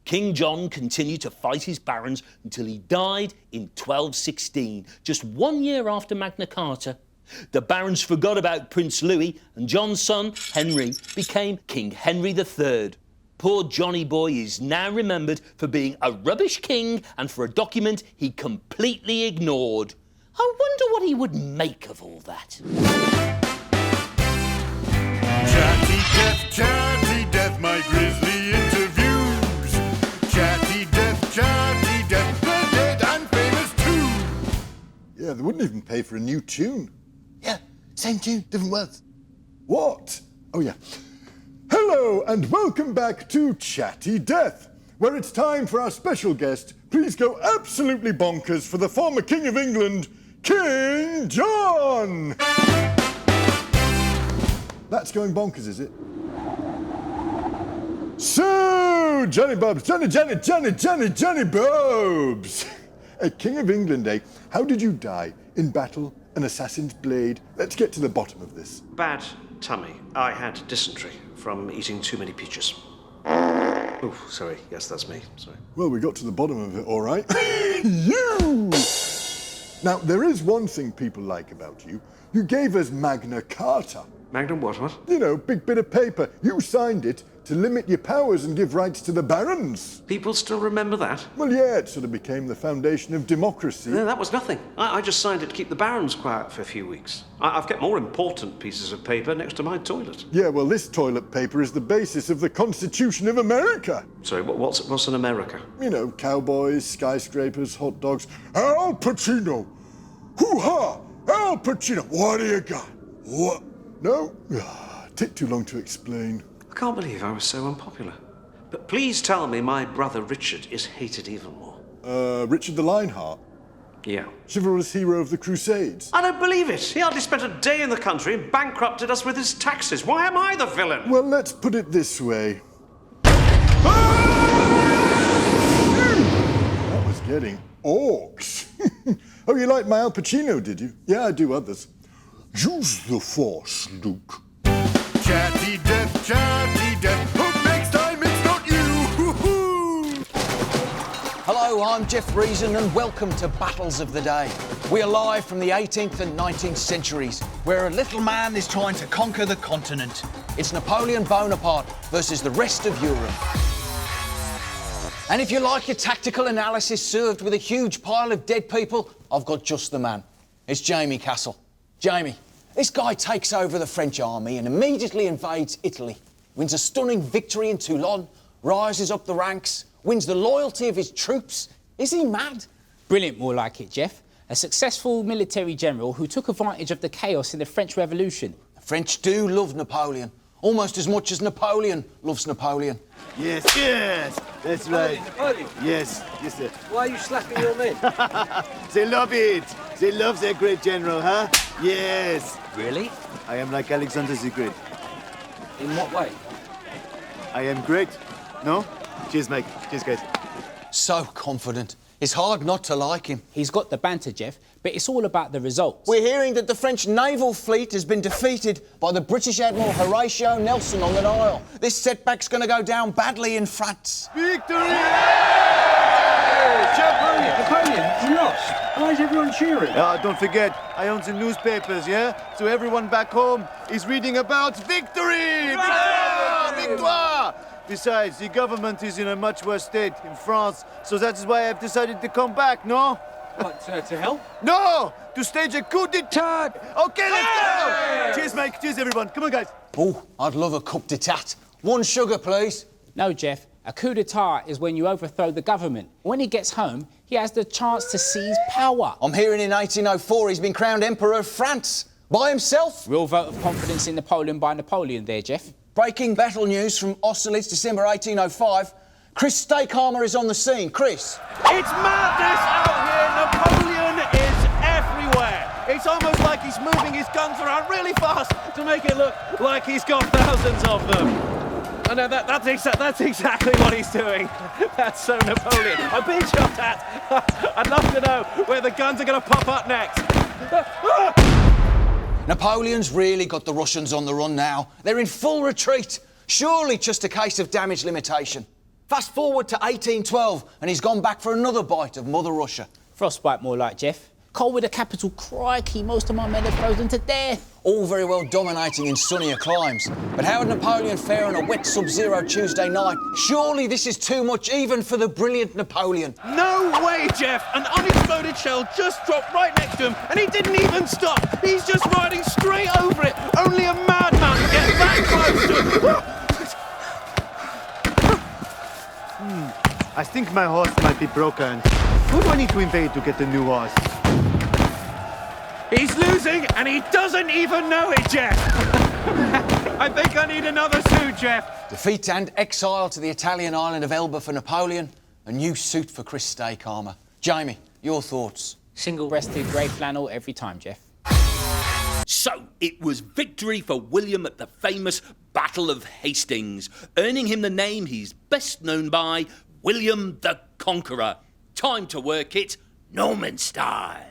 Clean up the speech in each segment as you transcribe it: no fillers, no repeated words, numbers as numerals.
King John continued to fight his barons until he died in 1216, just 1 year after Magna Carta. The barons forgot about Prince Louis, and John's son, Henry, became King Henry III. Poor Johnny Boy is now remembered for being a rubbish king and for a document he completely ignored. I wonder what he would make of all that. Chatty death, my grisly interviews. Chatty death, the dead and famous too. Yeah, they wouldn't even pay for a new tune. Yeah, same tune, different words. What? Oh, yeah. Hello, and welcome back to Chatty Death, where it's time for our special guest. Please go absolutely bonkers for the former King of England, King John! That's going bonkers, is it? So, Johnny Bobs, Johnny Bobs! King of England, eh? How did you die? In battle? An assassin's blade? Let's get to the bottom of this. Bad tummy. I had dysentery from eating too many peaches. Oh, sorry. Yes, that's me. Sorry. Well, we got to the bottom of it, all right. You! Now, there is one thing people like about you. You gave us Magna Carta. Magnum what? You know, big bit of paper. You signed it to limit your powers and give rights to the barons. People still remember that? Well, yeah, it sort of became the foundation of democracy. No, that was nothing. I just signed it to keep the barons quiet for a few weeks. I've kept more important pieces of paper next to my toilet. Yeah, well, this toilet paper is the basis of the Constitution of America. Sorry, what's in America? You know, cowboys, skyscrapers, hot dogs. Al Pacino! Hoo-ha! Al Pacino! What do you got? What? No? Take too long to explain. I can't believe I was so unpopular. But please tell me my brother Richard is hated even more. Richard the Lionheart? Yeah. Chivalrous hero of the Crusades? I don't believe it. He hardly spent a day in the country and bankrupted us with his taxes. Why am I the villain? Well, let's put it this way. That was getting orcs. Oh, you liked my Al Pacino, did you? Yeah, I do others. Use the Force, Luke. Chatty death, hope next time it's not you. Hello, I'm Jeff Reason and welcome to Battles of the Day. We are live from the 18th and 19th centuries, where a little man is trying to conquer the continent. It's Napoleon Bonaparte versus the rest of Europe. And if you like your tactical analysis served with a huge pile of dead people, I've got just the man. It's Jamie Castle. Jamie, this guy takes over the French army and immediately invades Italy, wins a stunning victory in Toulon, rises up the ranks, wins the loyalty of his troops. Is he mad? Brilliant, more like it, Jeff. A successful military general who took advantage of the chaos in the French Revolution. The French do love Napoleon, almost as much as Napoleon loves Napoleon. Yes, that's right. Napoleon? Yes, sir. Why are you slapping your men? They love it. They love their great general, huh? Yes. Really? I am like Alexander the Great. In what way? I am great. No? Cheers, mate. Cheers, guys. So confident. It's hard not to like him. He's got the banter, Jeff, but it's all about the results. We're hearing that the French naval fleet has been defeated by the British Admiral Horatio Nelson on the Nile. This setback's going to go down badly in France. Victory! Napoleon, you lost. Why is everyone cheering? Don't forget, I own the newspapers, yeah? So everyone back home is reading about victory! Victoire! Victoire! Besides, the government is in a much worse state in France, so that is why I've decided to come back, no? What, to help? No! To stage a coup d'etat! Okay, let's go! Cheers, mate. Cheers, everyone. Come on, guys. Oh, I'd love a coup d'etat. One sugar, please. No, Jeff. A coup d'etat is when you overthrow the government. When he gets home, he has the chance to seize power. I'm hearing in 1804 he's been crowned Emperor of France. By himself. Real vote of confidence in Napoleon by Napoleon there, Jeff. Breaking battle news from Austerlitz, December 1805. Chris Stakehammer is on the scene. Chris. It's madness out here. Napoleon is everywhere. It's almost like he's moving his guns around really fast to make it look like he's got thousands of them. I know that's exactly what he's doing. That's so Napoleon. I'm being shot at. I'd love to know where the guns are going to pop up next. Napoleon's really got the Russians on the run now. They're in full retreat. Surely just a case of damage limitation. Fast forward to 1812, and he's gone back for another bite of Mother Russia. Frostbite more like, Jeff. Cold with a capital, crikey, most of my men are frozen to death. All very well dominating in sunnier climes. But how would Napoleon fare on a wet sub-zero Tuesday night? Surely this is too much even for the brilliant Napoleon. No way, Jeff! An unexploded shell just dropped right next to him, and he didn't even stop. He's just riding straight over it. Only a madman can get that close to it. I think my horse might be broken. Who do I need to invade to get the new horse? He's losing, and he doesn't even know it, Jeff. I think I need another suit, Jeff. Defeat and exile to the Italian island of Elba for Napoleon. A new suit for Chris Steakharmer. Jamie, your thoughts? Single-breasted grey flannel every time, Jeff. So, it was victory for William at the famous Battle of Hastings, earning him the name he's best known by, William the Conqueror. Time to work it Norman style.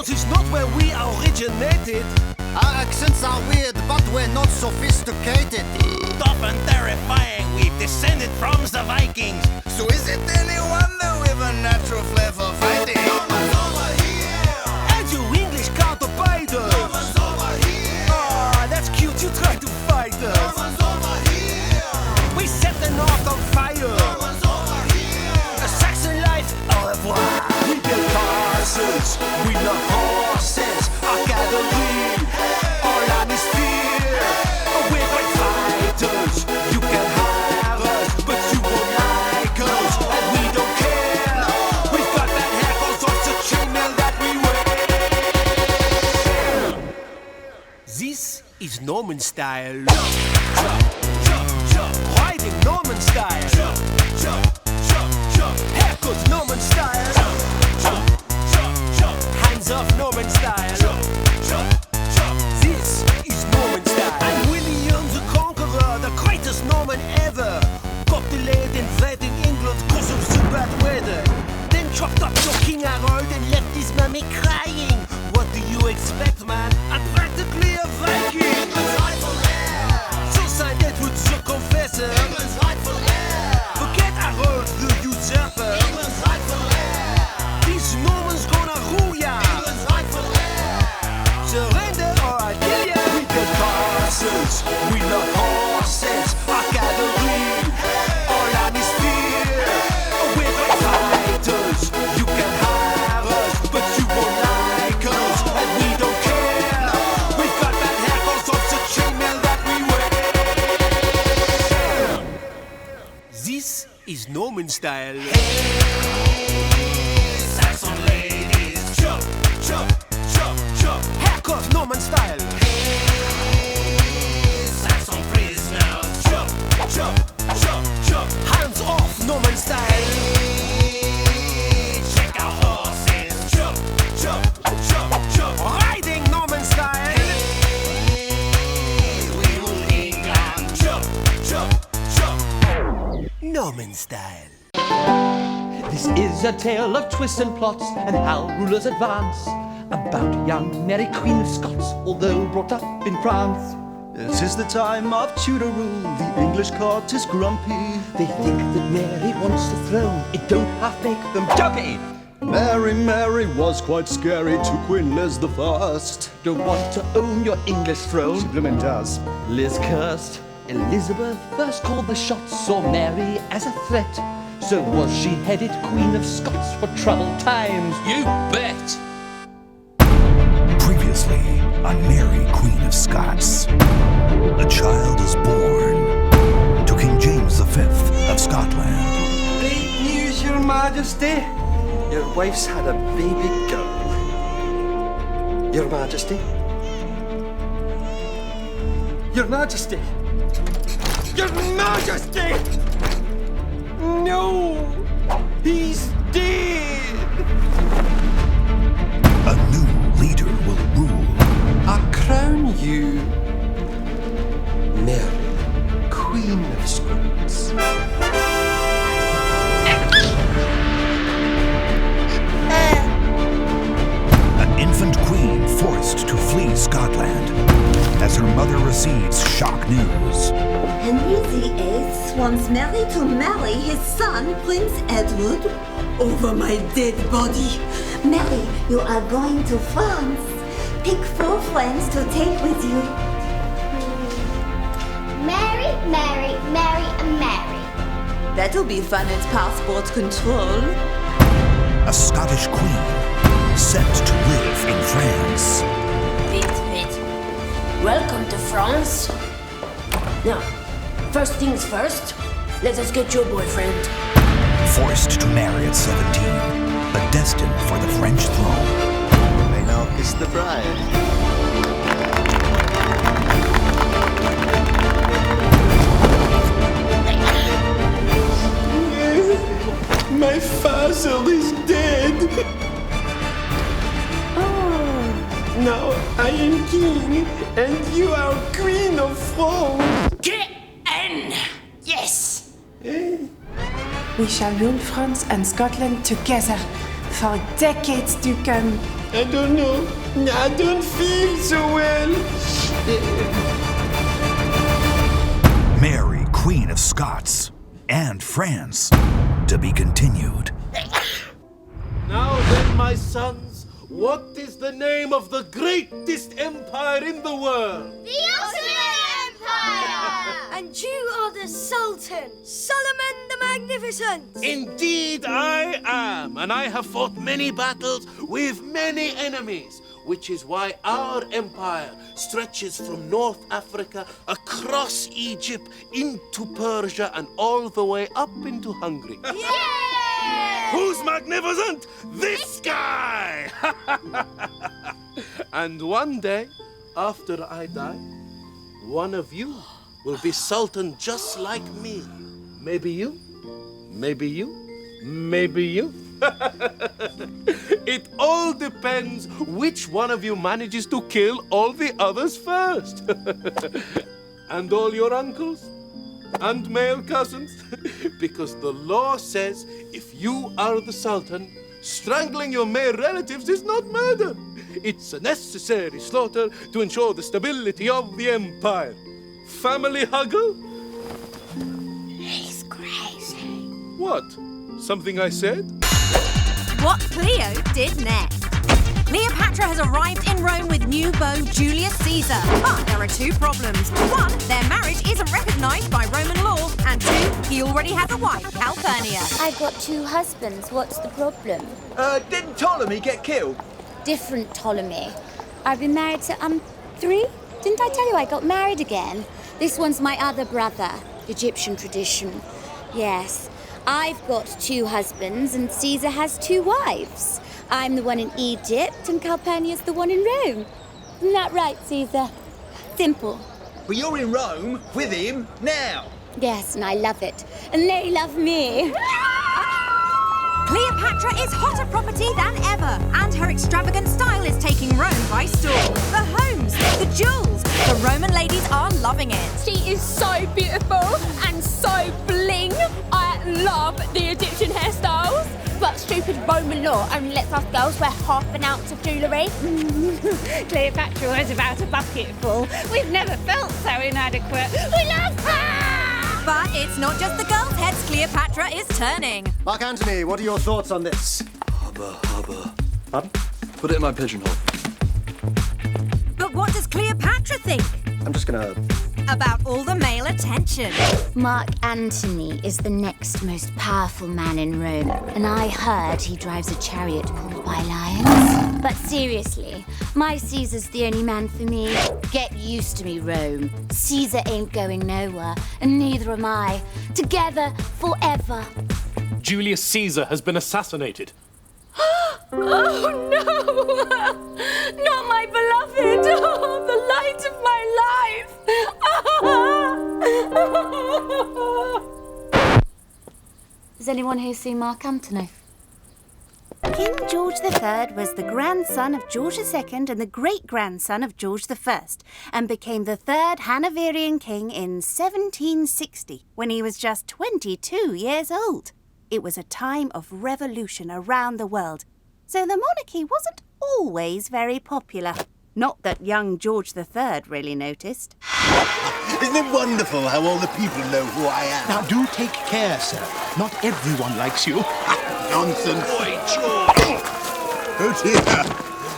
Is not where we originated. Our accents are weird, but we're not sophisticated. Tough and terrifying, we've descended from the Vikings. So is it any wonder we've a natural flair for fighting? Norman's over here. And you English counterfighters. Norman's over here. Ah, that's cute, you try to fight us. Norman's over here. We set the north on fire. Norman's over here. A Saxon life, au revoir. We build castles, we love horses, our cavalry, our land is fear. We're great fighters, you can hire us, but you won't like us, and we don't care. We've got that hair goes off the chainmail that we wear. This is Norman style. Riding Norman style. Haircut Norman style. Hands off Norman style. This is Norman style. I'm William the Conqueror, the greatest Norman ever. Got delayed invading England cause of the bad weather. Then chopped up your King Harold and left his mummy crying. What do you expect, man? I'm practically a Viking. England's rightful heir. So signed it with the confessor. England's rightful heir. Forget Harold the usurper. England's rightful heir. These Normans gonna rule ya. England's rightful heir. Surrender or I'll kill ya. We build castles, we love horses, our cavalry, our land is fear. We're great fighters, you can hire us, but you won't like us, and we don't care. We've got bad hair cause of the chainmail that we wear. This is Norman style. Hey, Saxon ladies, jump, jump, jump, jump. Haircut Norman style. Hey, Saxon prisoners, jump, jump, jump, jump. Hands off Norman style. Hey, check our horses, jump, jump, jump, jump. Riding Norman style. Hey, we rule England, jump, jump, jump. Norman style. This is a tale of twists and plots and how rulers advance, about young Mary Queen of Scots, although brought up in France. It is the time of Tudor rule, the English court is grumpy. They think that Mary wants the throne, it don't half make them jumpy. Mary was quite scary to Queen Liz the First. Don't want to own your English throne, Suleiman does. Liz cursed. Elizabeth first called the shots, saw Mary as a threat. So was she headed Queen of Scots for troubled times? You bet! Previously on Mary, Queen of Scots, a child is born to King James V of Scotland. Great news, Your Majesty. Your wife's had a baby girl. Your Majesty. Your Majesty. Your Majesty! No! He's dead! A new leader will rule. I crown you Mary, Queen of Scots. An infant queen for as her mother receives shock news. Henry VIII wants Mary to marry his son, Prince Edward, over my dead body. Mary, you are going to France. Pick 4 friends to take with you. Mary, Mary, Mary, and Mary. That'll be fun at passport control. A Scottish queen set to live in France. Wait. Welcome to France. Now, first things first, let us get your boyfriend. Forced to marry at 17, but destined for the French throne. I now kiss the bride. My father is dead. Now I am king, and you are queen of France. K-N! Yes! We shall rule France and Scotland together for decades to come. I don't know. I don't feel so well. Mary, Queen of Scots and France. To be continued. Now then, my sons, what is the name of the greatest empire in the world? The Ottoman Empire! And you are the Sultan, Suleiman the Magnificent. Indeed I am, and I have fought many battles with many enemies, which is why our empire stretches from North Africa across Egypt into Persia and all the way up into Hungary. Yeah! Who's magnificent? This guy! And one day, after I die, one of you will be Sultan just like me. Maybe you, maybe you, maybe you. It all depends which one of you manages to kill all the others first. And all your uncles and male cousins. Because the law says if you are the Sultan, strangling your male relatives is not murder. It's a necessary slaughter to ensure the stability of the empire. Family huggle? He's crazy. What? Something I said? What Cleo did next. Cleopatra has arrived in Rome with new beau Julius Caesar. But there are 2 problems. 1, their marriage isn't recognised by Roman law. And 2, he already has a wife, Calpurnia. I've got 2 husbands. What's the problem? Didn't Ptolemy get killed? Different Ptolemy. I've been married to, 3? Didn't I tell you I got married again? This one's my other brother. Egyptian tradition. Yes. I've got 2 husbands and Caesar has 2 wives. I'm the one in Egypt and Calpurnia's the one in Rome. Isn't that right, Caesar? Simple. But you're in Rome with him now. Yes, and I love it. And they love me. Cleopatra is hotter property than ever, and her extravagant style is taking Rome by storm. The homes, the jewels, the Roman ladies are loving it. She is so beautiful and so bling. I love the Egyptian hairstyles. But stupid Roman law only lets us girls wear half an ounce of jewellery. Cleopatra wears about a bucket full. We've never felt so inadequate. We love her! But it's not just the girls' heads Cleopatra is turning. Mark Antony, what are your thoughts on this? Hubba. Pardon? Put it in my pigeonhole. But what does Cleopatra think? I'm just gonna... About all the male attention. Mark Antony is the next most powerful man in Rome, and I heard he drives a chariot pulled by lions. But seriously, my Caesar's the only man for me. Get used to me, Rome. Caesar ain't going nowhere, and neither am I. Together, forever. Julius Caesar has been assassinated. Oh no! Not my beloved! Oh, the light of my life! Has anyone here seen Mark Antony? King George III was the grandson of George II and the great-grandson of George I, and became the 3rd Hanoverian king in 1760, when he was just 22 years old. It was a time of revolution around the world, so the monarchy wasn't always very popular. Not that young George III really noticed. Isn't it wonderful how all the people know who I am? Now, do take care, sir. Not everyone likes you. Nonsense. Boy, George! Oh, dear.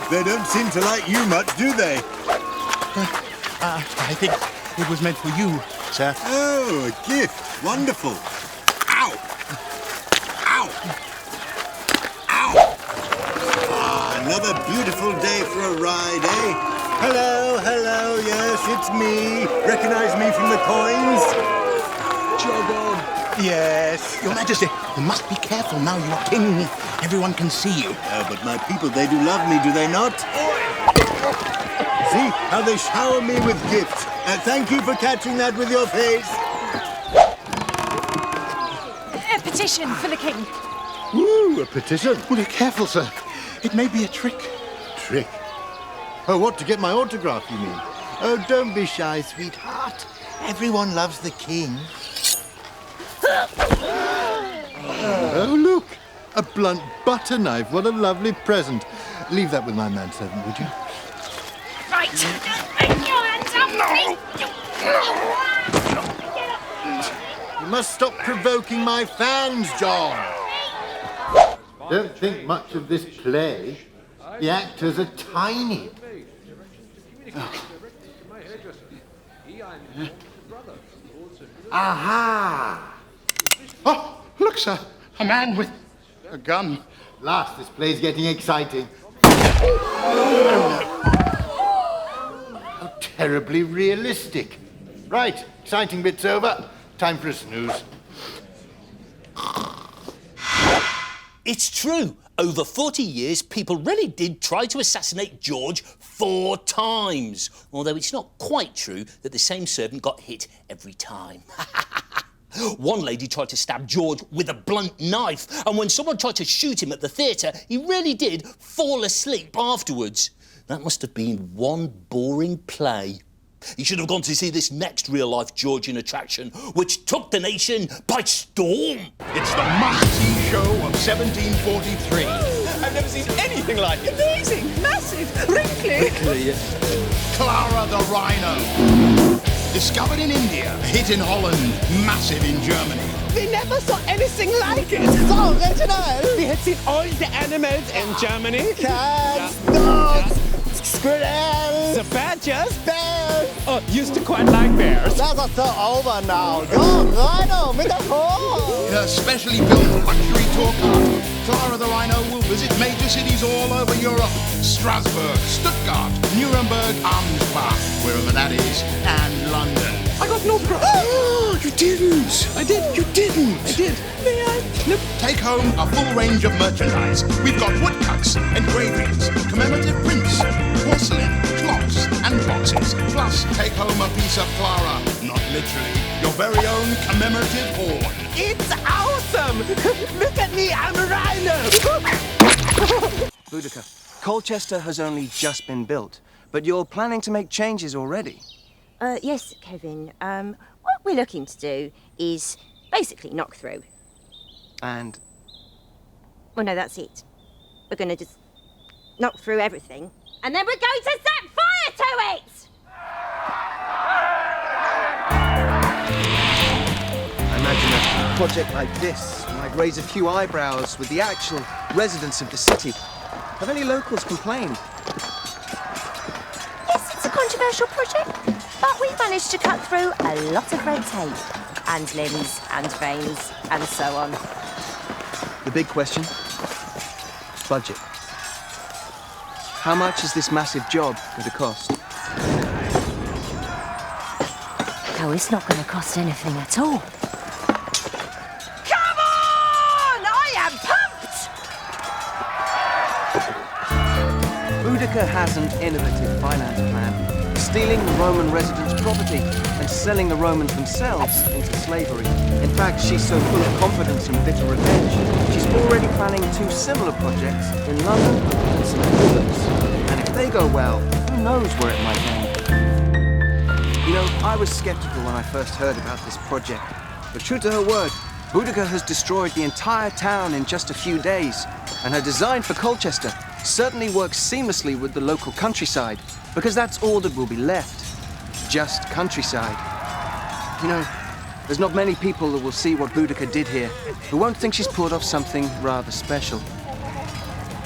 They don't seem to like you much, do they? I think it was meant for you, sir. Oh, a gift. Wonderful. Ow! Ow! Ow! Ah, another beautiful day for a ride, eh? Hello, hello, yes, it's me. Recognize me from the coins? Jog on. Yes. Your Majesty, you must be careful now you are king. Everyone can see you. Oh, but my people, they do love me, do they not? See how they shower me with gifts. Thank you for catching that with your face. A petition for the king. Ooh, a petition? Well, be careful, sir. It may be a trick. Trick? Oh, what, to get my autograph, you mean? Oh, don't be shy, sweetheart. Everyone loves the king. Oh, look! A blunt butter knife. What a lovely present. Leave that with my manservant, would you? Right. Make your hands up. You must stop provoking my fans, John. Don't think much of this play. The actors are tiny. Aha! Oh, look, sir. A man with a gun. Last, this play's getting exciting. How terribly realistic. Right, exciting bit's over. Time for a snooze. It's true. Over 40 years, people really did try to assassinate George 4 times. Although it's not quite true that the same servant got hit every time. One lady tried to stab George with a blunt knife, and when someone tried to shoot him at the theatre, he really did fall asleep afterwards. That must have been one boring play. You should have gone to see this next real-life Georgian attraction, which took the nation by storm. It's the must-see show of 1743. I've never seen anything like it. Amazing, massive, wrinkly. Clara the rhino. Discovered in India, hit in Holland, massive in Germany. We never saw anything like it. So original. We had seen all the animals in Germany. Cats, dogs, squirrels, the badgers, bears. Oh, used to quite like bears. That's so over now. Go, rhino, with the horse. In a specially built luxury tour car, Clara the Rhino will visit major cities all over Europe. Strasbourg, Stuttgart, Nuremberg, Ansbach, wherever that is, and London. I got no autograph. Oh, you didn't. I did. You didn't. I did. May I? Nope. Take home a full range of merchandise. We've got woodcuts, engravings, commemorative prints, porcelain, clocks, and boxes. Plus, take home a piece of Clara, not literally, your very own commemorative horn. It's awesome! Look at me, I'm a rhino! Boudicca, Colchester has only just been built, but you're planning to make changes already. Yes, Kevin. What we're looking to do is basically knock through. And? Well, no, that's it. We're going to just knock through everything, and then we're going to set fire to it! I imagine a project like this might raise a few eyebrows with the actual residents of the city. Have any locals complained? Yes, it's a controversial project, but we've managed to cut through a lot of red tape, and limbs, and veins, and so on. The big question? Budget. How much is this massive job going to cost? Oh, it's not going to cost anything at all. Come on! I am pumped! Boudicca has an innovative finance plan, stealing Roman residents' property and selling the Romans themselves into slavery. In fact, she's so full of confidence and bitter revenge, she's already planning 2 similar projects in London and St. Albans. And if they go well, who knows where it might end. You know, I was skeptical when I first heard about this project, but true to her word, Boudicca has destroyed the entire town in just a few days, and her design for Colchester certainly works seamlessly with the local countryside, because that's all that will be left. Just countryside. You know, there's not many people that will see what Boudicca did here, who won't think she's pulled off something rather special.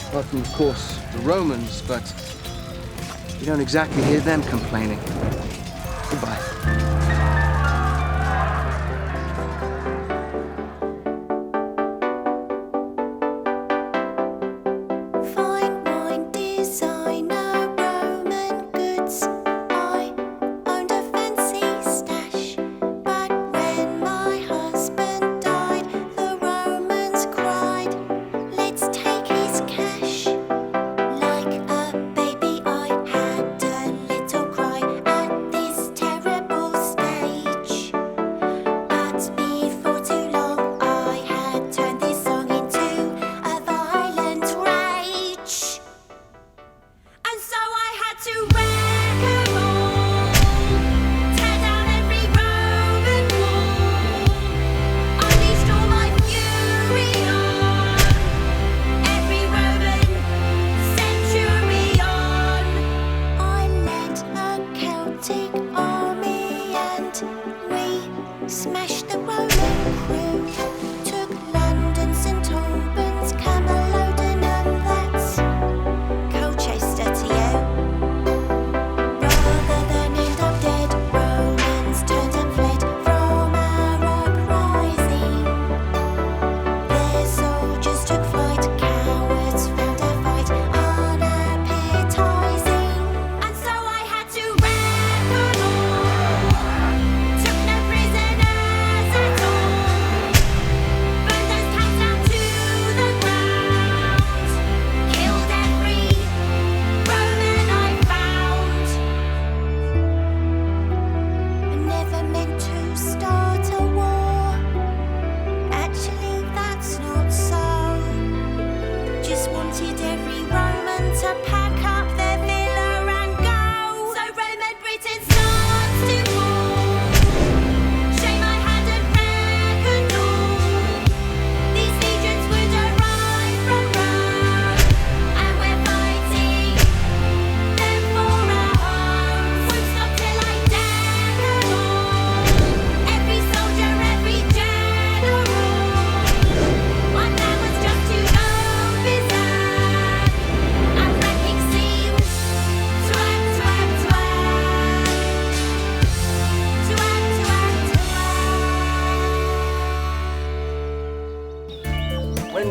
Apart from, of course, the Romans, but you don't exactly hear them complaining. Goodbye.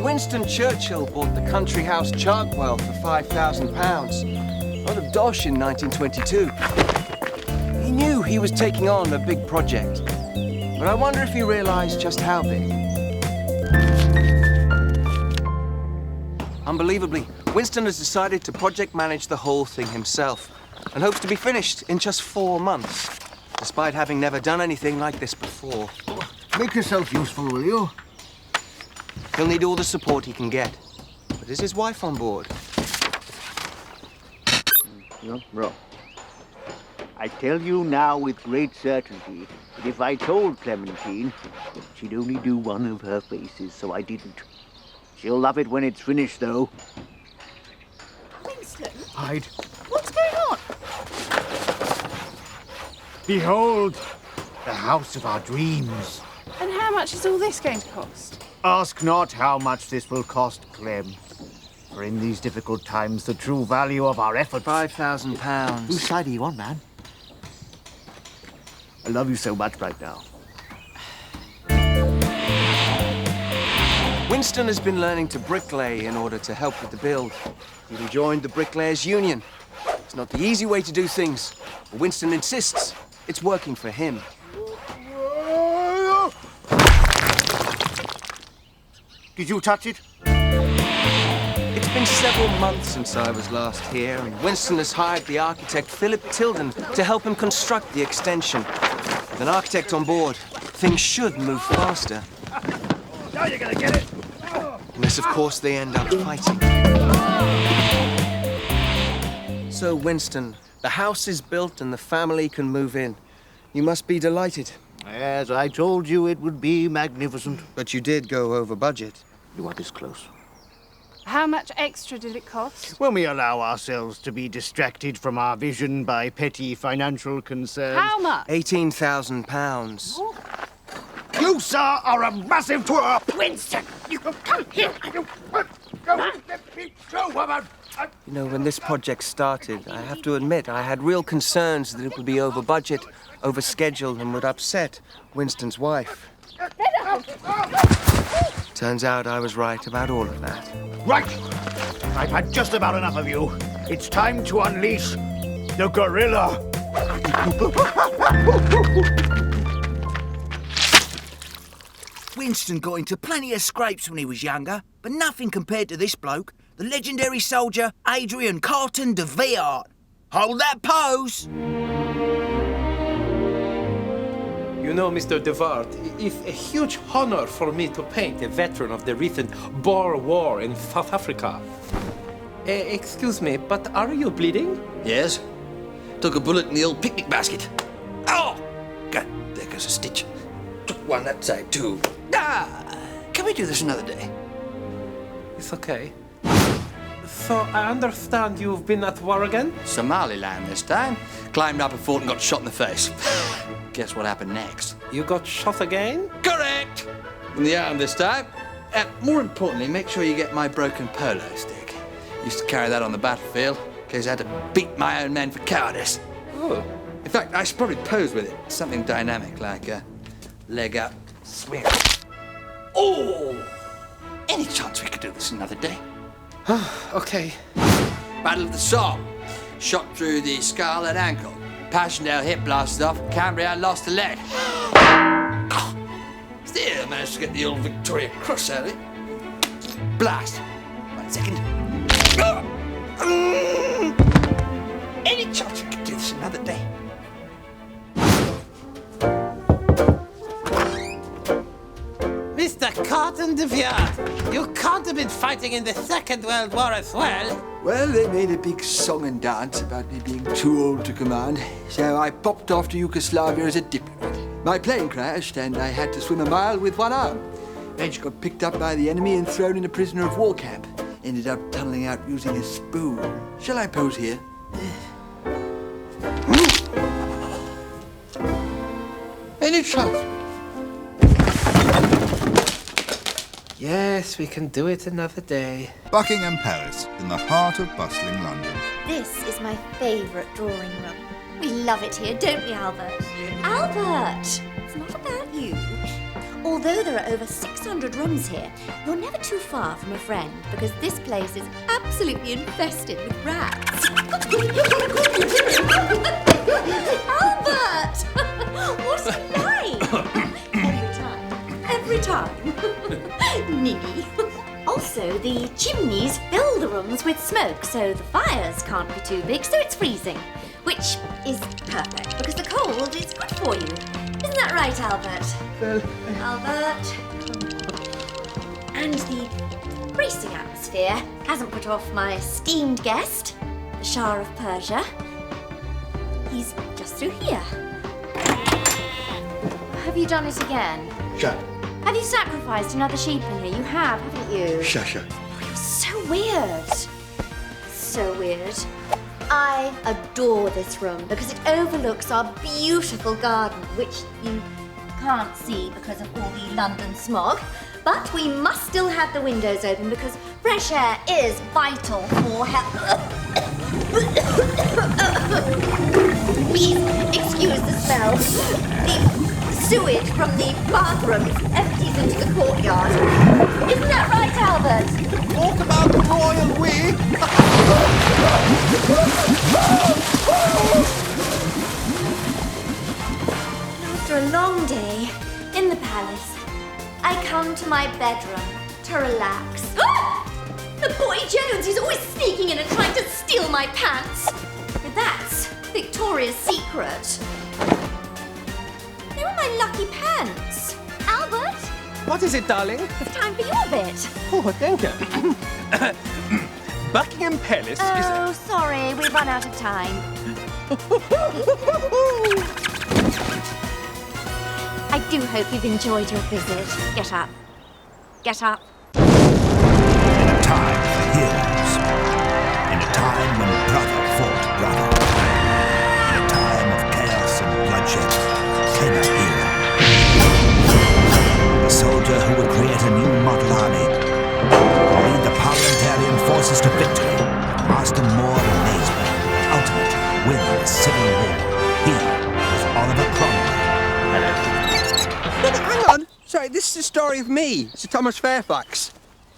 Winston Churchill bought the country house Chartwell for £5,000 out of Dosh in 1922. He knew he was taking on a big project, but I wonder if he realized just how big. Unbelievably, Winston has decided to project manage the whole thing himself and hopes to be finished in just 4 months, despite having never done anything like this before. Make yourself useful, will you? He'll need all the support he can get. But is his wife on board? No, bro. I tell you now with great certainty that if I told Clementine, she'd only do one of her faces, so I didn't. She'll love it when it's finished, though. Winston? Hide. What's going on? Behold, the house of our dreams. And how much is all this going to cost? Ask not how much this will cost, Clem. For in these difficult times, the true value of our effort... £5,000. Whose side are you on, man? I love you so much right now. Winston has been learning to bricklay in order to help with the build. He joined the Bricklayers' Union. It's not the easy way to do things, but Winston insists it's working for him. Did you touch it? It's been several months since I was last here, and Winston has hired the architect Philip Tilden to help him construct the extension. With an architect on board, things should move faster. Now you're gonna get it! Unless, of course, they end up fighting. So, Winston, the house is built and the family can move in. You must be delighted. As I told you, it would be magnificent. But you did go over budget. You are this close. How much extra did it cost? When we allow ourselves to be distracted from our vision by petty financial concerns. How much? £18,000. You, sir, are a massive twerp! Winston, you come here. Let me go, woman! You know, when this project started, I have to admit, I had real concerns that it would be over budget, over schedule, and would upset Winston's wife. Turns out I was right about all of that. Right! I've had just about enough of you. It's time to unleash the gorilla. Winston got into plenty of scrapes when he was younger, but nothing compared to this bloke, the legendary soldier Adrian Carton de Wiart. Hold that pose! You know, Mr. de Wiart, it's a huge honor for me to paint a veteran of the recent Boer War in South Africa. Excuse me, but are you bleeding? Yes. Took a bullet in the old picnic basket. Oh! God, there goes a stitch. Took one that side, too. Ah! Can we do this another day? It's okay. So, I understand you've been at war again? Somaliland this time. Climbed up a fort and got shot in the face. Guess what happened next? You got shot again? Correct! In the arm this time. More importantly, make sure you get my broken polo stick. Used to carry that on the battlefield, in case I had to beat my own men for cowardice. Oh. In fact, I should probably pose with it. Something dynamic, like a leg up, swing. Oh! Any chance we could do this another day? Okay. Battle of the Somme. Shot through the skull and ankle. Passchendaele hip blasted off. Cambria lost a leg. Still managed to get the old Victoria Cross out of it. Blast. 1 second. Any chance we could do this another day? Mr. Carton de Wiart, you can't have been fighting in the Second World War as well. Well, they made a big song and dance about me being too old to command, so I popped off to Yugoslavia as a diplomat. My plane crashed and I had to swim a mile with one arm. Eventually got picked up by the enemy and thrown in a prisoner of war camp. Ended up tunneling out using a spoon. Shall I pose here? Any chance? Yes, we can do it another day. Buckingham Palace, in the heart of bustling London. This is my favourite drawing room. We love it here, don't we, Albert? Albert! It's not about you. Although there are over 600 rooms here, you're never too far from a friend because this place is absolutely infested with rats. Albert! What's it like? Every time. Ninny. Also, the chimneys fill the rooms with smoke, so the fires can't be too big, so it's freezing. Which is perfect, because the cold is good for you. Isn't that right, Albert? Albert. And the bracing atmosphere hasn't put off my esteemed guest, the Shah of Persia. He's just through here. Have you done it again? Shut. Have you sacrificed another sheep in here? You have, haven't you? Shusha. Oh, you're so weird. So weird. I adore this room because it overlooks our beautiful garden, which you can't see because of all the London smog. But we must still have the windows open because fresh air is vital for health. Please excuse the smell. The sewage from the bathroom empties into the courtyard. Isn't that right, Albert? Talk about the royal we. After a long day in the palace, I come to my bedroom to relax. The boy Jones is always sneaking in and trying to steal my pants. But that's Victoria's secret. They were my lucky pants. Albert? What is it, darling? It's time for your bit. Oh, thank you. Buckingham Palace Oh, sorry, we've run out of time. I do hope you've enjoyed your visit. Get up. Get up. Time when brother fought brother. In a time of chaos and bloodshed came a hero. A soldier who would create a new model army, lead the parliamentarian forces to victory, master more than Naseby, and ultimately win the Civil War. He was Oliver Cromwell. No, hang on. Sorry, this is the story of me, Sir Thomas Fairfax.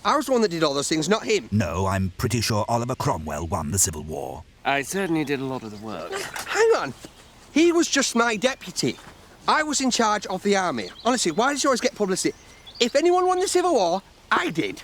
I was the one that did all those things, not him. No, I'm pretty sure Oliver Cromwell won the Civil War. I certainly did a lot of the work. Hang on. He was just my deputy. I was in charge of the army. Honestly, why does he always get publicity? If anyone won the Civil War, I did.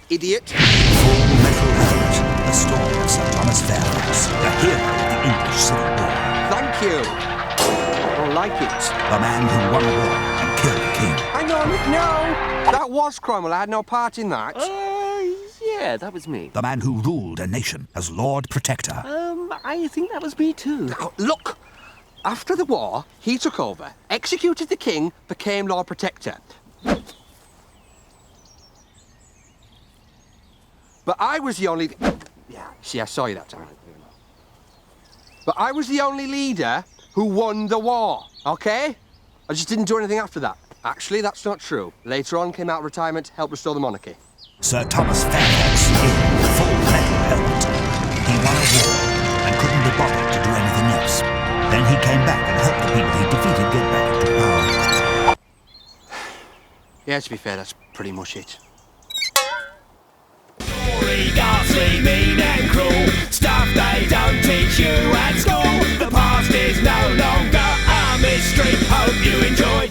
Idiot. Full Metal Helmet, the story of Sir Thomas Fairfax, the hero of the English Civil War. Thank you. I don't like it. The man who won the war and killed the king. Hang on, no. That was Cromwell. I had no part in that. Yeah, that was me. The man who ruled a nation as Lord Protector. I think that was me too. Now, look. After the war, he took over, executed the king, became Lord Protector. But I was the only... Yeah, see, I saw you that time. But I was the only leader who won the war, OK? I just didn't do anything after that. Actually, that's not true. Later on, came out of retirement, helped restore the monarchy. Sir Thomas Fairfax in Full Metal Helmet. He won a war and couldn't be bothered to do anything else. Then he came back and helped the people he defeated get back into power. Yeah, to be fair, that's pretty much it. Ghastly, mean and cruel, stuff they don't teach you at school. The past is no longer a mystery. Hope you enjoy